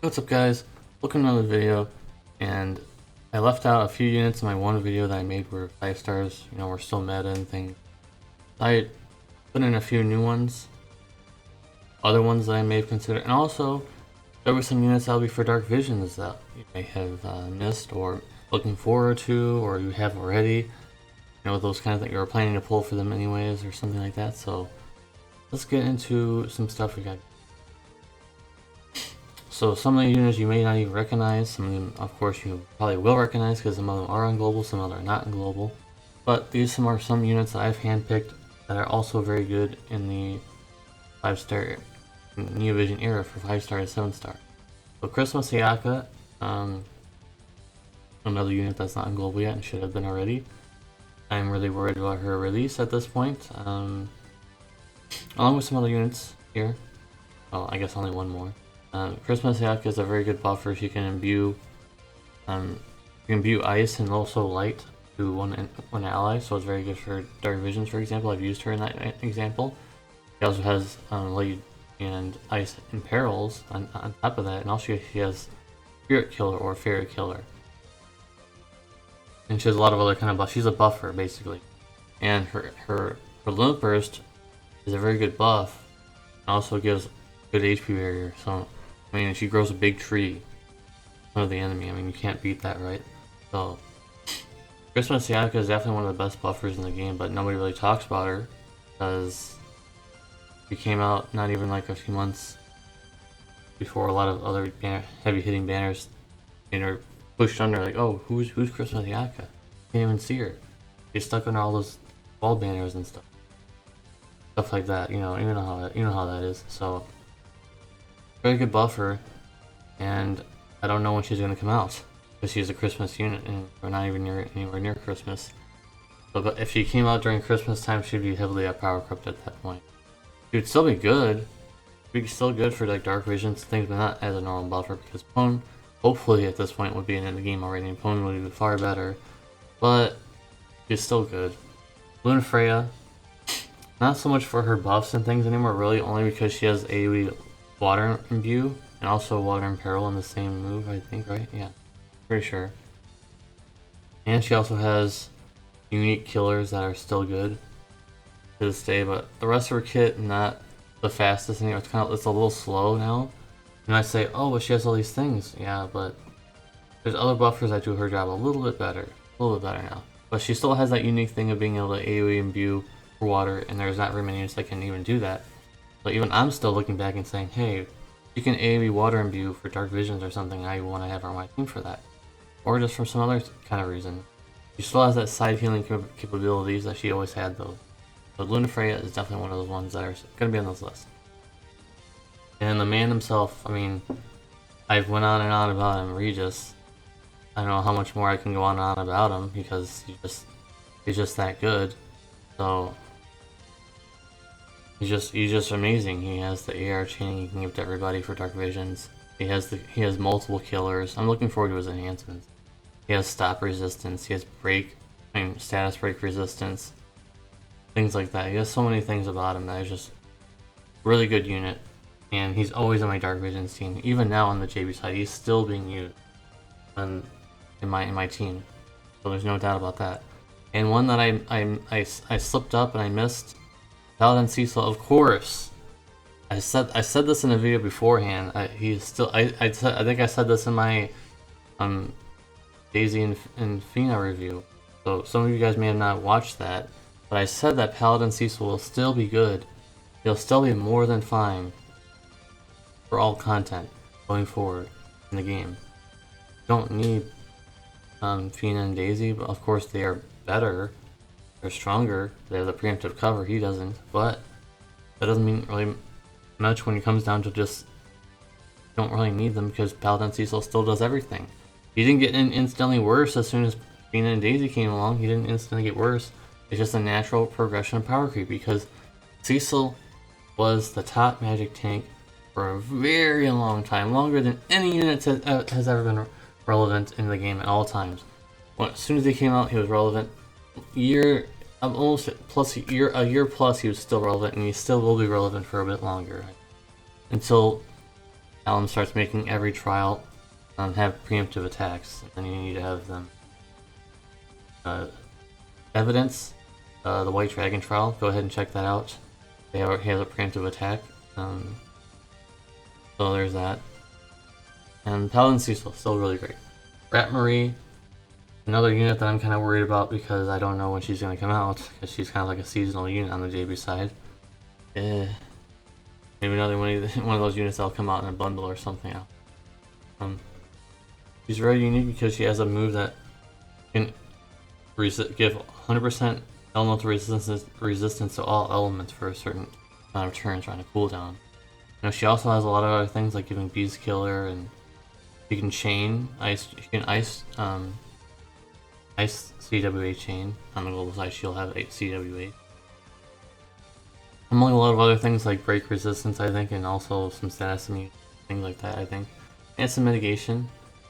What's up guys, welcome to another video, and I left out a few units in my one video that I made were 5 stars, we're still meta and things. I put in a few new ones, other ones that I may have considered, and also there were some units that'll be for Dark Visions that you may have missed or looking forward to, or you have already, those kind of things you were planning to pull for them anyways or something like that. So let's get into some stuff we got. So some of the units you may not even recognize, some of them of course you probably will recognize because some of them are on global, some of them are not in global. But these are some units that I've handpicked that are also very good in the 5-star Neovision era for 5-star to 7-star. So Christmas Ayaka, another unit that's not in global yet and should have been already. I'm really worried about her release at this point, along with some other units here. Well, I guess only one more. Christmas Ayaka is a very good buffer. She can imbue, ice and also light to one ally, so it's very good for Dark Visions, for example. I've used her in that example. She also has light and ice and perils on top of that, and also she has Spirit Killer or Fairy Killer. And she has a lot of other kind of buffs. She's a buffer, basically. And her Limit Burst is a very good buff, and also gives good HP barrier, so I mean, she grows a big tree in front of the enemy. I mean, you can't beat that, right? So, Christmas Ayaka is definitely one of the best buffers in the game, but nobody really talks about her because she came out not even like a few months before a lot of other heavy-hitting banners, pushed under like, oh, who's Christmas Ayaka? Can't even see her. She's stuck under all those wall banners and stuff like that. You know how that is. So. Very good buffer, and I don't know when she's going to come out because she's a Christmas unit and we're not even anywhere near Christmas. But if she came out during Christmas time, she'd be heavily power crept at that point. She would still be good. She'd be still good for like Dark Visions and things, but not as a normal buffer because Pwn, hopefully at this point, would be in the game already, and Pwn would be far better. But she's still good. Lunafreya, not so much for her buffs and things anymore, really, only because she has AoE Water Imbue and also Water Imperil in the same move, I think, right? Yeah, pretty sure. And she also has unique killers that are still good to this day, but the rest of her kit not the fastest anymore. It's a little slow now. You might say, oh, but she has all these things. Yeah, but there's other buffers that do her job a little bit better now. But she still has that unique thing of being able to AoE Imbue for water, and there's not very many units that can even do that. But even I'm still looking back and saying, hey, you can AoE Water Imbue for Dark Visions or something, I want to have on my team for that. Or just for some other kind of reason. She still has that side healing capabilities that she always had though. But Lunafreya is definitely one of those ones that are going to be on this list. And the man himself, I mean, I've went on and on about him, Regis. I don't know how much more I can go on and on about him because he's just that good. So He's just amazing. He has the AR chain he can give to everybody for Dark Visions. He has multiple killers. I'm looking forward to his enhancements. He has stop resistance. He has status break resistance. Things like that. He has so many things about him that is just really good unit. And he's always on my Dark Visions team. Even now on the JB side, he's still being used in my team. So there's no doubt about that. And one that I slipped up and I missed. Paladin Cecil, of course. I said this in a video beforehand. I think I said this in my Daisy and Fina review. So some of you guys may have not watched that, but I said that Paladin Cecil will still be good. He'll still be more than fine for all content going forward in the game. You don't need Fina and Daisy, but of course they are better. They're stronger, they have the preemptive cover, he doesn't, but that doesn't mean really much when it comes down to just you don't really need them because Paladin Cecil still does everything. He didn't get instantly worse as soon as Fina and Daisy came along, he didn't instantly get worse. It's just a natural progression of power creep because Cecil was the top magic tank for a very long time, longer than any unit has ever been relevant in the game at all times. As soon as he came out, he was relevant. A year plus he was still relevant, and he still will be relevant for a bit longer until Alum starts making every trial have preemptive attacks, and then you need to have them. Evidence, the White Dragon trial, go ahead and check that out. He has a preemptive attack. So there's that. And Paladin Cecil, still really great. Rat Marie, another unit that I'm kind of worried about because I don't know when she's going to come out, because she's kind of like a seasonal unit on the JB side. Maybe another one of those units that'll come out in a bundle or something else. She's very unique because she has a move that can give 100% elemental resistance to all elements for a certain amount of turns on a cooldown. You know, she also has a lot of other things like giving Beast Killer, and you can chain ice. You can ice CWA chain on the global side. She'll have 8 CWA. Among a lot of other things like break resistance, I think, and also some status immune, things like that, I think, and some mitigation.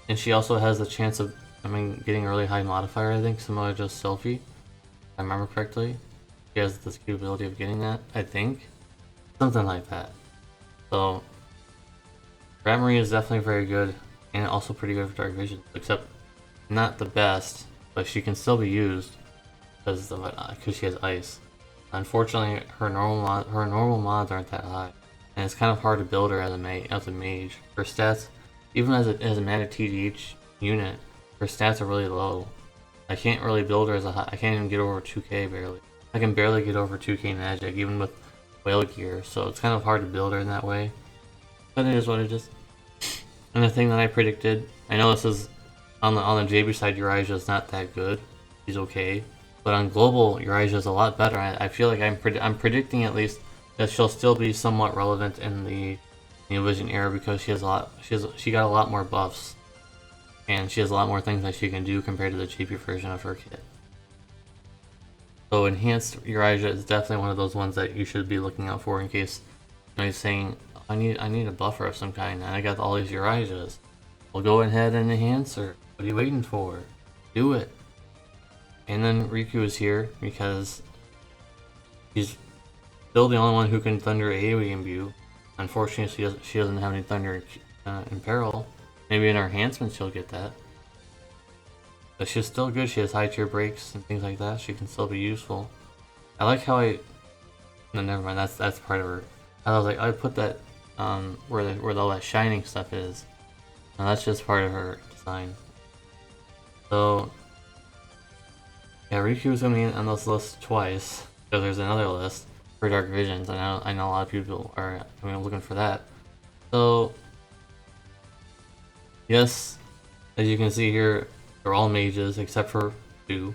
And she also has the chance of, getting a really high modifier, I think, similar to Selfie, if I remember correctly. She has this capability of getting that, I think. Something like that. So, Rat Marie is definitely very good, and also pretty good for Dark Vision, except not the best, but she can still be used because she has ice. Unfortunately, her normal mods aren't that high, and it's kind of hard to build her as a mage. Her stats, even as a magic TDH unit, her stats are really low. I can't really build her as a high. I can't even get over 2k barely. I can barely get over 2k magic, even with whale gear. So it's kind of hard to build her in that way. But it is what it is. And the thing that I predicted, I know this is on the JB side, Uriah is not that good. He's okay. But on global, Uriah is a lot better. I feel like I'm predicting at least that she'll still be somewhat relevant in the New Vision era because she got a lot more buffs, and she has a lot more things that she can do compared to the cheaper version of her kit. So enhanced Uriah is definitely one of those ones that you should be looking out for in case he's saying, I need a buffer of some kind, and I got all these Uriahs. Well, go ahead and enhance her. What are you waiting for? Do it. And then Riku is here because he's still the only one who can Thunder AoE imbue. Unfortunately, she doesn't have any Thunder in Peril. Maybe in her enhancements she'll get that. But she's still good. She has high tier breaks and things like that. She can still be useful. I like how no, never mind. That's part of her. I was like, I put that where all that shining stuff is. And that's just part of her design. So yeah, Riku's gonna be on this list twice because there's another list for Dark Visions. I know a lot of people are looking for that. So yes, as you can see here, they're all mages except for 2.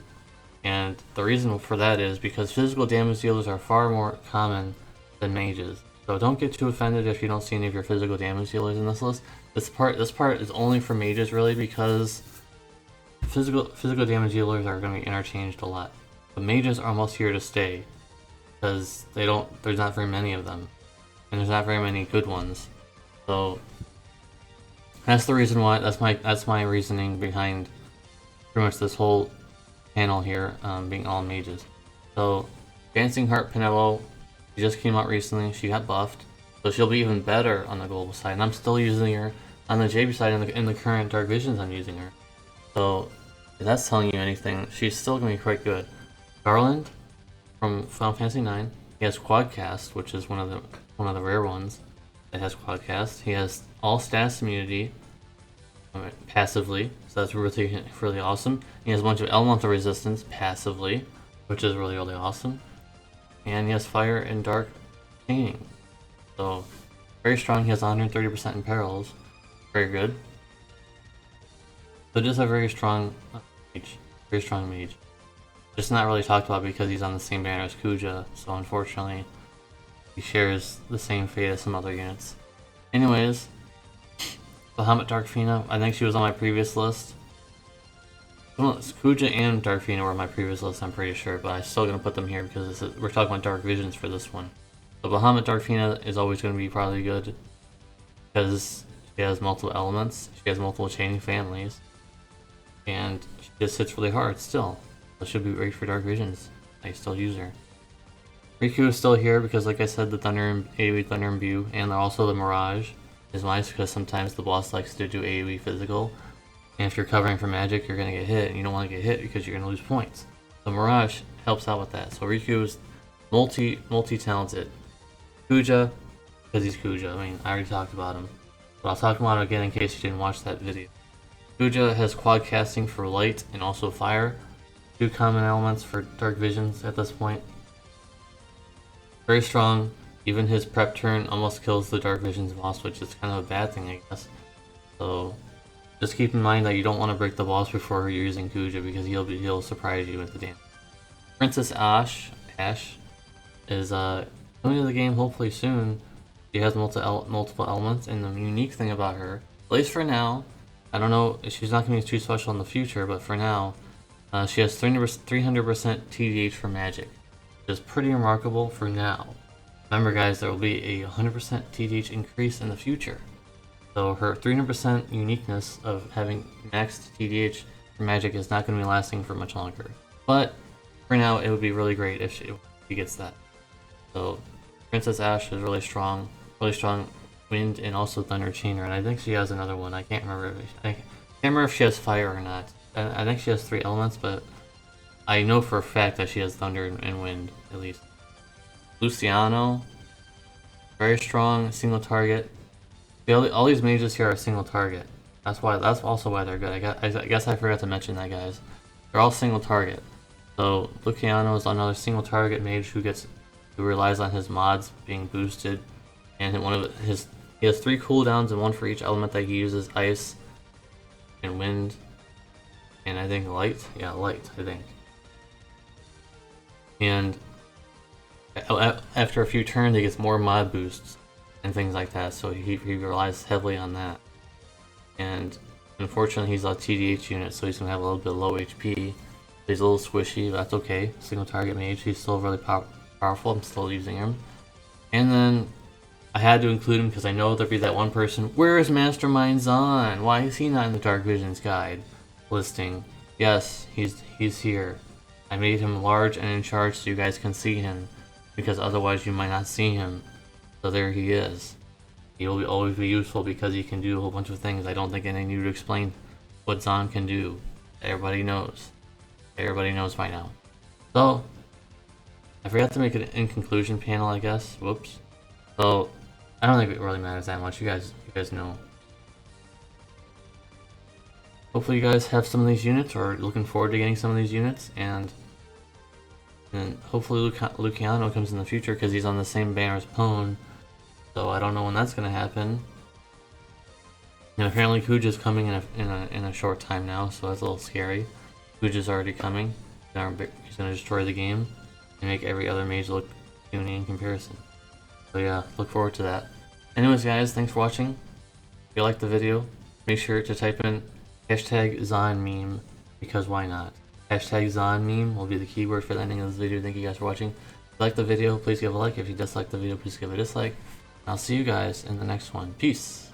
And the reason for that is because physical damage dealers are far more common than mages. So don't get too offended if you don't see any of your physical damage dealers in this list. This part is only for mages really because physical damage dealers are going to be interchanged a lot. But mages are almost here to stay because there's not very many of them. And there's not very many good ones. So that's the reason why, that's my reasoning behind pretty much this whole panel here being all mages. So Dancing Heart Pinello, she just came out recently. She got buffed, so she'll be even better on the global side. And I'm still using her on the JB side in the current Dark Visions. I'm using her. So if that's telling you anything, she's still gonna be quite good. Garland from Final Fantasy IX. He has Quadcast, which is one of the rare ones that has Quadcast. He has all status immunity passively, so that's really awesome. He has a bunch of elemental resistance passively, which is really awesome. And he has fire and dark chaining, so very strong. He has 130% in perils, very good. So just a very strong mage. Just not really talked about because he's on the same banner as Kuja, so unfortunately he shares the same fate as some other units. Anyways, Bahamut Darkfina, I think she was on my previous list. Well, Kuja and Darkfina were on my previous list, I'm pretty sure, but I'm still going to put them here because we're talking about Dark Visions for this one. So Bahamut Darkfina is always going to be probably good because she has multiple elements, she has multiple chaining families, and she just hits really hard still. So should be great for Dark Visions. I still use her. Riku is still here because, like I said, the AoE Thunder Imbue, and also the Mirage is nice because sometimes the boss likes to do AoE physical, and if you're covering for magic, you're gonna get hit, and you don't want to get hit because you're gonna lose points. So Mirage helps out with that. So Riku is multi-talented. Kuja, because he's Kuja. I mean, I already talked about him, but I'll talk about him again in case you didn't watch that video. Kuja has quad casting for light and also fire. 2 common elements for dark visions at this point. Very strong. Even his prep turn almost kills the dark visions boss, which is kind of a bad thing, I guess. So just keep in mind that you don't want to break the boss before you're using Kuja because he'll surprise you with the damage. Princess Ash is coming to the game hopefully soon. She has multiple elements, and the unique thing about her, at least for now, I don't know, she's not going to be too special in the future, but for now, she has 300% TDH for magic, which is pretty remarkable for now. Remember guys, there will be a 100% TDH increase in the future. So her 300% uniqueness of having maxed TDH for magic is not going to be lasting for much longer. But for now, it would be really great if she gets that. So Princess Ash is really strong wind and also thunder chainer, and I think she has another one. I can't remember. I can't remember if she has fire or not. I think she has 3 elements, but I know for a fact that she has thunder and wind at least. Luciano, very strong, single target. All these mages here are single target. That's also why they're good. I guess I forgot to mention that, guys. They're all single target. So Luciano is another single target mage who relies on his mods being boosted, and he has 3 cooldowns and 1 for each element that he uses: ice and wind, and I think light. Yeah, light, I think. And after a few turns, he gets more mod boosts and things like that, so he relies heavily on that. And unfortunately, he's a TDH unit, so he's gonna have a little bit low HP. He's a little squishy, but that's okay. Single target mage, he's still really powerful. I'm still using him. And then I had to include him because I know there'll be that one person. Where is Mastermind Zahn? Why is he not in the Dark Visions guide listing? Yes, he's here. I made him large and in charge so you guys can see him, because otherwise you might not see him. So there he is. He will always be useful because he can do a whole bunch of things. I don't think I need to explain what Zahn can do. Everybody knows. Everybody knows by now. So I forgot to make an in conclusion panel, I guess. Whoops. So I don't think it really matters that much. You guys know. Hopefully you guys have some of these units, or looking forward to getting some of these units, and hopefully Luciano comes in the future because he's on the same banner as Pone. So I don't know when that's gonna happen. And apparently Kuja's coming in a short time now, so that's a little scary. Kuja's already coming. He's gonna destroy the game and make every other mage look puny in comparison. So yeah, look forward to that. Anyways guys, thanks for watching. If you liked the video, make sure to type in hashtag Zahn meme, because why not? Hashtag Zahn meme will be the keyword for the ending of this video. Thank you guys for watching. If you liked the video, please give a like. If you disliked the video, please give a dislike. I'll see you guys in the next one. Peace.